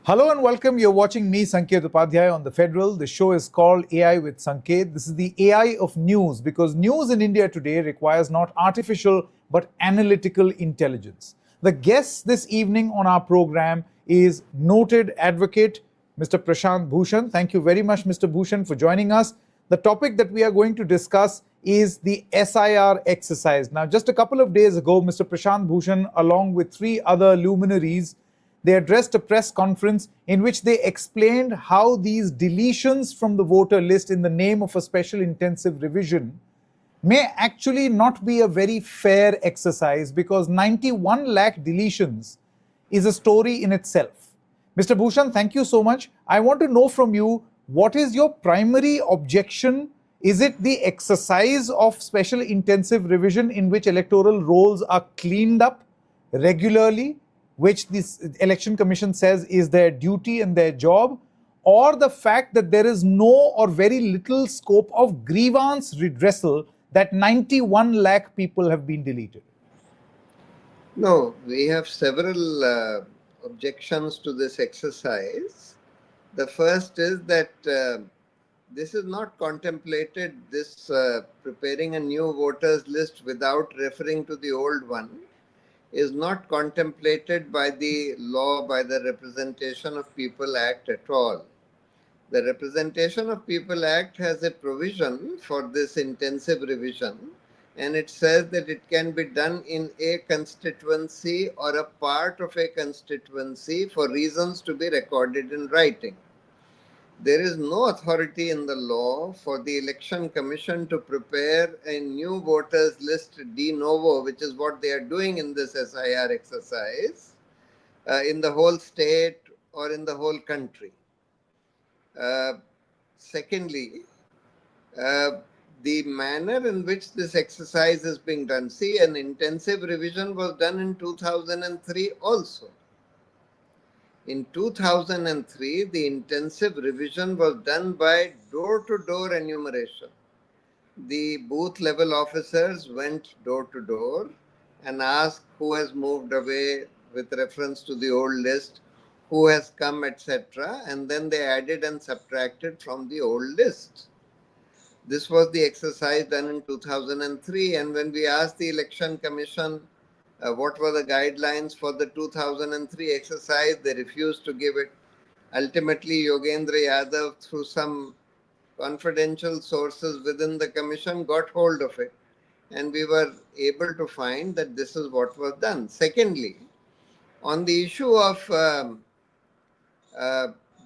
Hello and welcome. You're watching me, Sanket Upadhyay, on the Federal. The show is called AI with Sanket. This is the AI of news because news in India today requires not artificial but analytical intelligence. The guest this evening on our program is noted advocate Mr. Prashant Bhushan. Thank you very much, Mr. Bhushan, for joining us. The topic that we are going to discuss is the SIR exercise. Now, just a couple of days ago, Mr. Prashant Bhushan, along with three other luminaries, they addressed a press conference in which they explained how these deletions from the voter list in the name of a special intensive revision may actually not be a very fair exercise because 91 lakh deletions is a story in itself. Mr. Bhushan, thank you so much. I want to know from you, what is your primary objection? Is it the exercise of special intensive revision in which electoral rolls are cleaned up regularly, which this election commission says is their duty and their job, or the fact that there is no or very little scope of grievance redressal that 91 lakh people have been deleted? No, we have several objections to this exercise. The first is that this is not contemplated, this preparing a new voters list without referring to the old one is not contemplated by the law, by the Representation of People Act at all. The Representation of People Act has a provision for this intensive revision, and it says that it can be done in a constituency or a part of a constituency for reasons to be recorded in writing. There is no authority in the law for the Election Commission to prepare a new voters list de novo, which is what they are doing in this SIR exercise, in the whole state or in the whole country. Secondly, the manner in which this exercise is being done. See, an intensive revision was done in 2003 also. In 2003, the intensive revision was done by door-to-door enumeration. The booth level officers went door to door and asked who has moved away with reference to the old list, who has come, etc. And then they added and subtracted from the old list. This was the exercise done in 2003. And when we asked the Election Commission what were the guidelines for the 2003 exercise, they refused to give it. Ultimately, Yogendra Yadav, through some confidential sources within the commission, got hold of it. And we were able to find that this is what was done. Secondly, on the issue of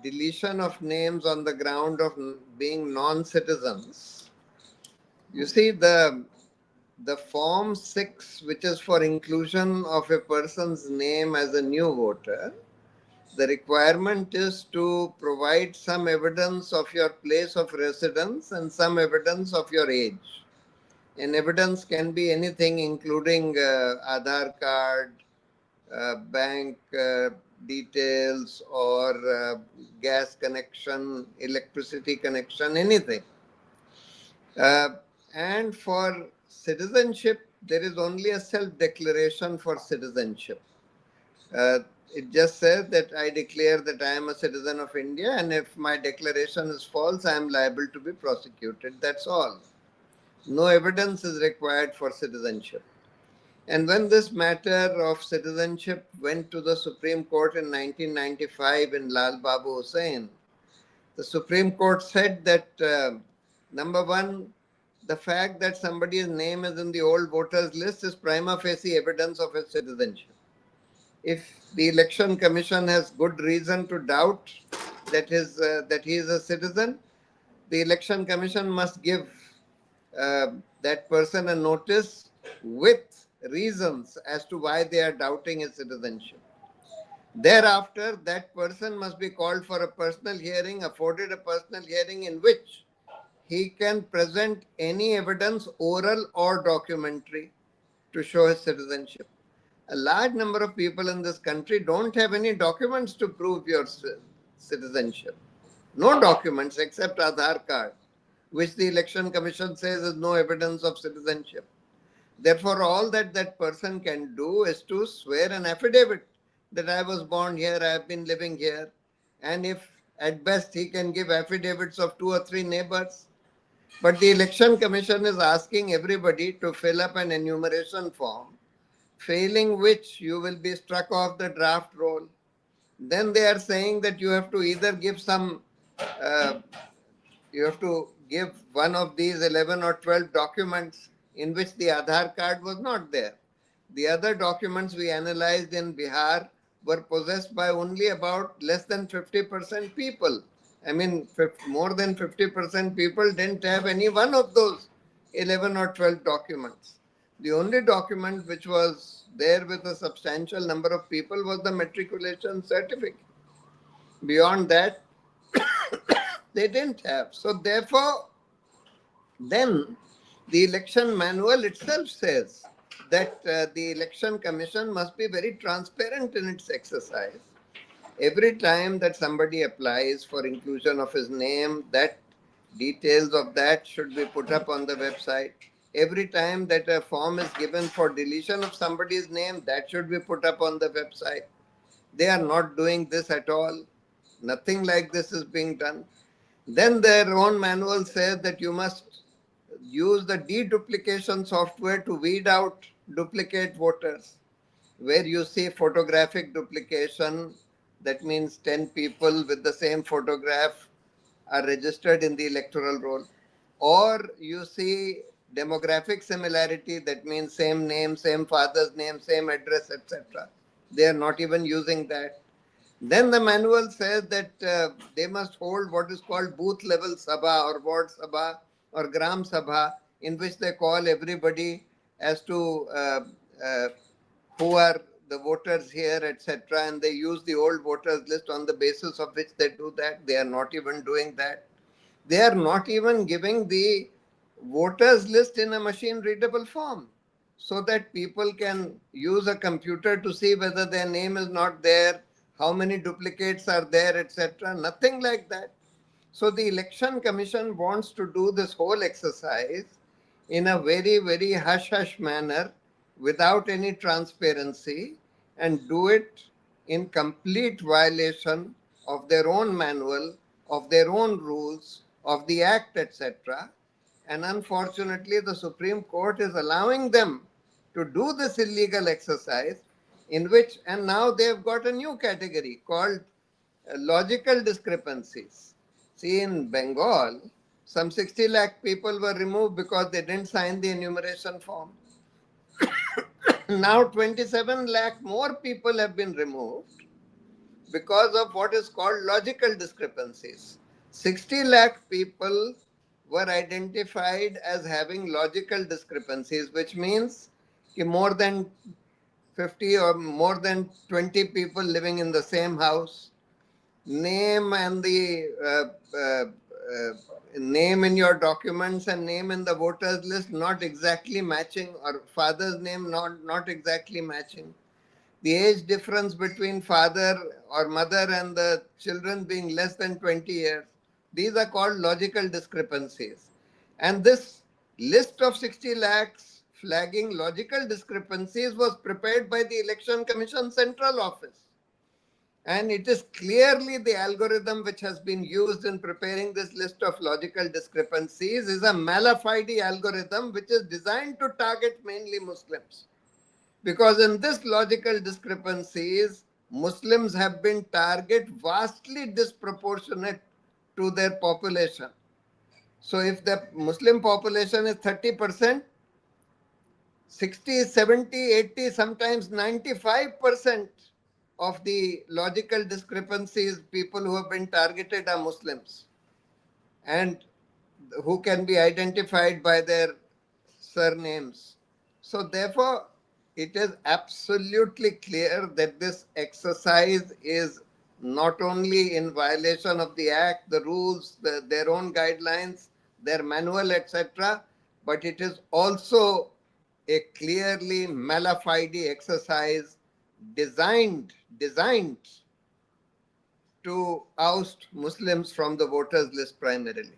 deletion of names on the ground of being non-citizens, you see the Form 6, which is for inclusion of a person's name as a new voter, the requirement is to provide some evidence of your place of residence and some evidence of your age. And evidence can be anything, including Aadhaar card, bank details, or gas connection, electricity connection, anything. And for citizenship, there is only a self-declaration for citizenship. It just says that I declare that I am a citizen of India, and if my declaration is false, I am liable to be prosecuted. That's all. No evidence is required for citizenship. And when this matter of citizenship went to the Supreme Court in 1995 in Lal Babu Hussain, the Supreme Court said that, number one, the fact that somebody's name is in the old voters list is prima facie evidence of his citizenship. If the Election Commission has good reason to doubt that he is a citizen, the Election Commission must give that person a notice with reasons as to why they are doubting his citizenship. Thereafter, that person must be called for a personal hearing, afforded a personal hearing in which he can present any evidence, oral or documentary, to show his citizenship. A large number of people in this country don't have any documents to prove your citizenship. No documents except Aadhaar card, which the Election Commission says is no evidence of citizenship. Therefore, all that that person can do is to swear an affidavit that I was born here, I have been living here, and if at best he can give affidavits of 2 or 3 neighbors. But the Election Commission is asking everybody to fill up an enumeration form, failing which you will be struck off the draft roll. Then they are saying that you have to either give uh, you have to give one of these 11 or 12 documents in which the Aadhaar card was not there. The other documents we analyzed in Bihar were possessed by only about less than 50% people. I mean, more than 50% people didn't have any one of those 11 or 12 documents. The only document which was there with a substantial number of people was the matriculation certificate. Beyond that, they didn't have. So therefore, then the election manual itself says that the election commission must be very transparent in its exercise. Every time that somebody applies for inclusion of his name, that details of that should be put up on the website. Every time that a form is given for deletion of somebody's name, that should be put up on the website. They are not doing this at all. Nothing like this is being done. Then their own manual says that you must use the deduplication software to weed out duplicate voters. Where you see photographic duplication, that means 10 people with the same photograph are registered in the electoral roll. Or you see demographic similarity, that means same name, same father's name, same address, etc. They are not even using that. Then the manual says that they must hold what is called booth level sabha or ward sabha or gram sabha, in which they call everybody as to uh, who are the voters here, etc. And they use the old voters list on the basis of which they do that. They are not even doing that. They are not even giving the voters list in a machine readable form so that people can use a computer to see whether their name is not there, how many duplicates are there, etc. Nothing like that. So the Election Commission wants to do this whole exercise in a very, very hush-hush manner without any transparency and do it in complete violation of their own manual, of their own rules, of the Act, etc. And unfortunately, the Supreme Court is allowing them to do this illegal exercise in which, and now they've got a new category called logical discrepancies. See, in Bengal, some 60 lakh people were removed because they didn't sign the enumeration form. Now 27 lakh more people have been removed because of what is called logical discrepancies. 60 lakh people were identified as having logical discrepancies, which means more than 50 or more than 20 people living in the same house, name and the name in your documents and name in the voters list not exactly matching, or father's name not exactly matching, the age difference between father or mother and the children being less than 20 years. These are called logical discrepancies. And this list of 60 lakhs flagging logical discrepancies was prepared by the Election Commission Central Office. And it is clearly the algorithm which has been used in preparing this list of logical discrepancies is a Malafide algorithm which is designed to target mainly Muslims. Because in this logical discrepancies, Muslims have been target vastly disproportionate to their population. So if the Muslim population is 30%, 60, 70, 80, sometimes 95% of the logical discrepancies, people who have been targeted are Muslims and who can be identified by their surnames. So therefore, it is absolutely clear that this exercise is not only in violation of the Act, the rules, their own guidelines, their manual, etc., but it is also a clearly Malafide exercise designed to oust Muslims from the voters list primarily.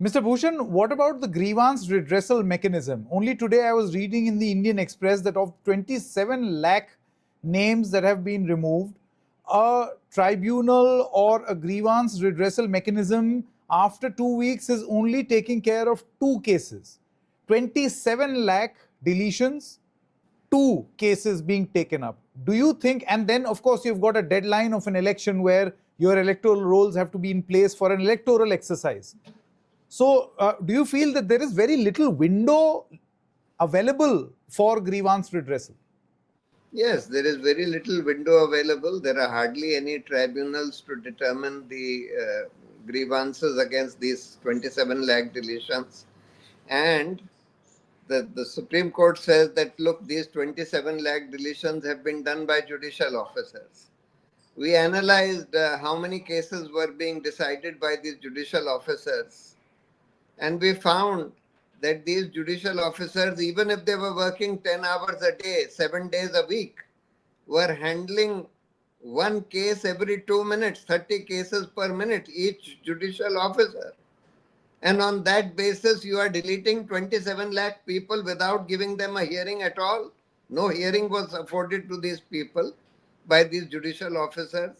Mr. Bhushan, what about the grievance redressal mechanism? Only today I was reading in the Indian Express that of 27 lakh names that have been removed, a tribunal or a grievance redressal mechanism after 2 weeks is only taking care of 2 cases. 27 lakh deletions, 2 cases being taken up. Do you think, and then of course you've got a deadline of an election where your electoral rolls have to be in place for an electoral exercise. So, do you feel that there is very little window available for grievance redressal? Yes, there is very little window available. There are hardly any tribunals to determine the grievances against these 27 lakh deletions. And the Supreme Court says that, look, these 27 lakh deletions have been done by judicial officers. We analyzed how many cases were being decided by these judicial officers. And we found that these judicial officers, even if they were working 10 hours a day, 7 days a week, were handling one case every 2 minutes, 30 cases per minute, each judicial officer. And on that basis, you are deleting 27 lakh people without giving them a hearing at all. No hearing was afforded to these people by these judicial officers.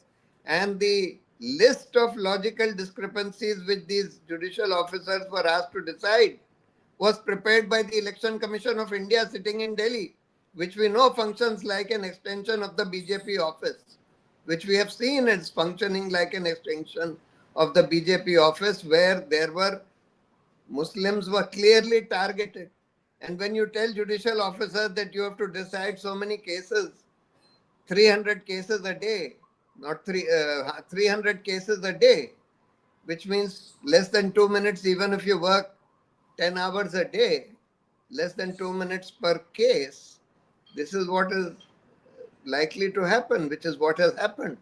And the list of logical discrepancies which these judicial officers were asked to decide was prepared by the Election Commission of India sitting in Delhi, which we know functions like an extension of the BJP office, which we have seen as functioning like an extension of the BJP office, where there were Muslims were clearly targeted. And when you tell judicial officers that you have to decide so many cases, 300 cases a day, not 300 cases a day, which means less than 2 minutes, even if you work 10 hours a day, less than 2 minutes per case, this is what is likely to happen, which is what has happened.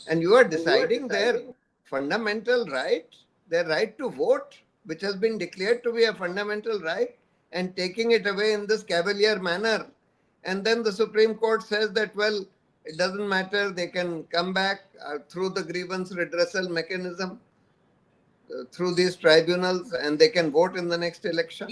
And you are deciding their fundamental right, their right to vote, which has been declared to be a fundamental right, and taking it away in this cavalier manner. And then the Supreme Court says that, well, it doesn't matter, they can come back through the grievance redressal mechanism, through these tribunals, and they can vote in the next election.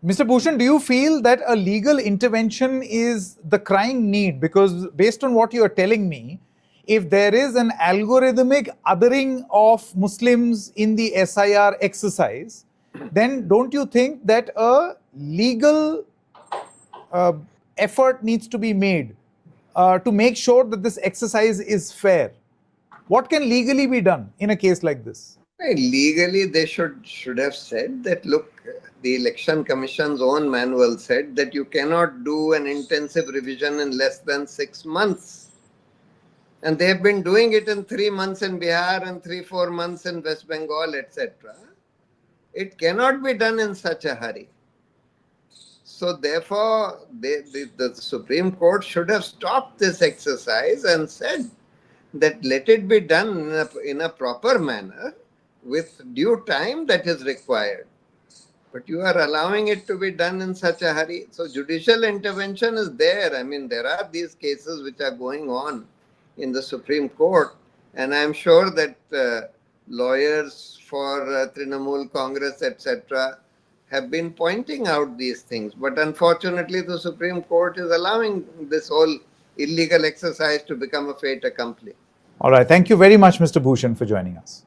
Mr. Bhushan, do you feel that a legal intervention is the crying need? Because based on what you are telling me, if there is an algorithmic othering of Muslims in the SIR exercise, then don't you think that a legal effort needs to be made to make sure that this exercise is fair? What can legally be done in a case like this? Legally, they should have said that, look, the Election Commission's own manual said that you cannot do an intensive revision in less than 6 months. And they have been doing it in 3 months in Bihar and 3-4 months in West Bengal, etc. It cannot be done in such a hurry. So therefore, the Supreme Court should have stopped this exercise and said that let it be done in a proper manner with due time that is required. But you are allowing it to be done in such a hurry. So judicial intervention is there. I mean, there are these cases which are going on in the Supreme Court. And I'm sure that lawyers for Trinamool Congress, etc., have been pointing out these things. But unfortunately, the Supreme Court is allowing this whole illegal exercise to become a fait accompli. All right. Thank you very much, Mr. Bhushan, for joining us.